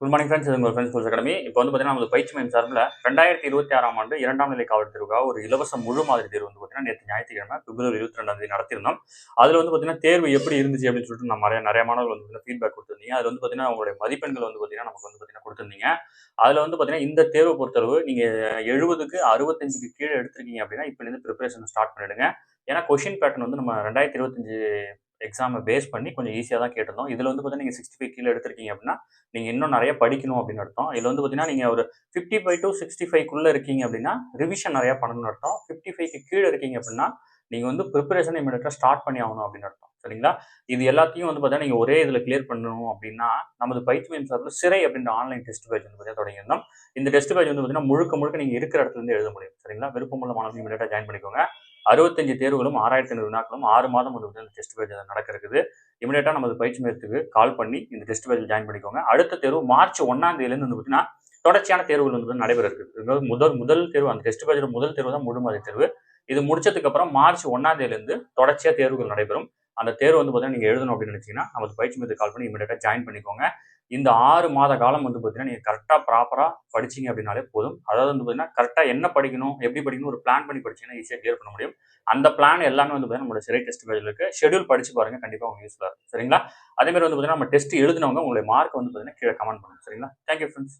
Good morning friends. இது உங்கள் friends schools academy. இப்போ வந்து பார்த்தீங்கன்னா நமது பயிற்சி மையம் சார்பில் 2026ஆம் ஆண்டு 2ஆம் நிலை காவல் தேர்வுக்காக ஒரு இலவச முழு மாதிரி தேர்வு வந்து பார்த்தீங்கன்னா நேற்று ஞாயிற்றுக்கிழமை பிப்ரவரி 22ஆம் தேதி நடத்தியிருந்தோம். அதில் வந்து பார்த்தீங்கன்னா தேர்வு எப்படி இருந்துச்சு அப்படின்னு சொல்லிட்டு நம்ம நிறைய மாணவர்கள் வந்து ஃபீட்பேக் கொடுத்துருந்தீங்க. அதில் வந்து பார்த்தீங்கன்னா உங்களுடைய மதிப்பெண்கள் வந்து பார்த்தீங்கன்னா நமக்கு வந்து பார்த்தீங்கன்னா கொடுத்துருந்தீங்க. அதில் வந்து பார்த்தீங்கன்னா இந்த தேர்வை பொறுத்தளவு நீங்கள் 70க்கு 65க்கு கீழே எடுத்திருக்கீங்க அப்படின்னா இப்போலேருந்து ப்ரிப்பரேஷன் ஸ்டார்ட் பண்ணிடுங்க. ஏன்னா கொஷின் பேட்டர்ன் வந்து நம்ம 2025 எக்ஸாமை பேஸ் பண்ணி கொஞ்சம் ஈஸியாக தான் கேட்டிருந்தோம். இதில் வந்து பார்த்தீங்கன்னா நீங்கள் 65 கீழே எடுத்திருக்கீங்க அப்படின்னா நீங்கள் இன்னும் நிறைய படிக்கணும் அப்படின்னு அர்த்தம். இதில் வந்து பார்த்தீங்கன்னா நீங்கள் ஒரு 55 to 65க்குள்ளே இருக்கீங்க அப்படின்னா ரிவிஷன் நிறையா பண்ணணும்னு அர்த்தம். 55க்கு கீழே இருக்கீங்க அப்படின்னா நீங்கள் வந்து ப்ரிப்பரேஷன் இமீடியட்டாக ஸ்டார்ட் பண்ணி ஆகணும் அப்படின்னு அர்த்தம். சரிங்களா? இது எல்லாத்தையும் வந்து பார்த்தீங்கன்னா நீங்கள் ஒரே இதில் கிளியர் பண்ணணும் அப்படின்னா நமது பயிற்சி மையம் சார்பில் சிறை அப்படின்ற ஆன்லைன் டெஸ்ட் பேஜ் வந்து பார்த்தீங்கன்னா தொடங்கியிருந்தோம். இந்த டெஸ்ட் பேஜ் வந்து பார்த்தீங்கன்னா முழுக்க நீங்கள் இருக்கிற இடத்துல இருந்து எழுத முடியும். சரிங்களா? விருப்பமுள்ள மாணவர்கள் இமீடியட்டாக ஜாயின் பண்ணிக்கோங்க. 65 தேர்வுகளும் 6500 வினாக்களும் 6 மாதம் வந்து இந்த டெஸ்ட் பேஜ் நடக்க இருக்குது. இமீடியட்டாக நமது பயிற்சி மையத்துக்கு கால் பண்ணி இந்த டெஸ்ட் பேஜில் ஜாயின் பண்ணிக்கோங்க. அடுத்த தேர்வு மார்ச் 1ஆம் தேதியிலேருந்து வந்து பார்த்தீங்கன்னா தொடர்ச்சியான தேர்வுகள் வந்து நடைபெற இருக்குது. முதல் தேர்வு அந்த டெஸ்ட் பேஜோட முதல் தேர்வு தான் முழு மாதிரி தேர்வு. இது முடிச்சதுக்கு அப்புறம் மார்ச் 1ஆம் தேதியிலேருந்து தொடர்ச்சியாக தேர்வுகள் நடைபெறும். அந்த தேர்வு வந்து பார்த்தீங்கன்னா நீங்கள் எழுதணும் அப்படின்னு நினைச்சீங்கன்னா நமது பயிற்சி மையத்துக்கு கால் பண்ணி இமீடியட்டாக ஜாயின் பண்ணிக்கோங்க. இந்த 6 மாத காலம் வந்து பார்த்தீங்கன்னா நீங்கள் கரெக்டாக ப்ராப்பராக படிச்சிங்க அப்படின்னாலே போதும். அதாவது வந்து பார்த்தீங்கன்னா கரெக்டாக என்ன படிக்கணும், எப்படி படிக்கணும் ஒரு பிளான் பண்ணி படிச்சீங்கன்னா ஈஸியாக கிளியர் பண்ண முடியும். அந்த பிளான் எல்லாமே வந்து பார்த்தீங்கன்னா நம்மளோட சிறை டெஸ்ட் பேஜில் இருக்கு. ஷெட்யூல் படிச்சு பாருங்க, கண்டிப்பாக உங்களுக்கு யூஸ்ஃபுல்லாக இருக்கும். சரிங்களா? அதே மாதிரி வந்து பார்த்தீங்கன்னா நம்ம டெஸ்ட் எழுதினவங்க உங்களுடைய மார்க் வந்து பார்த்தீங்கன்னா கீழே கமெண்ட் பண்ணுங்க. சரிங்களா? Thank you friends.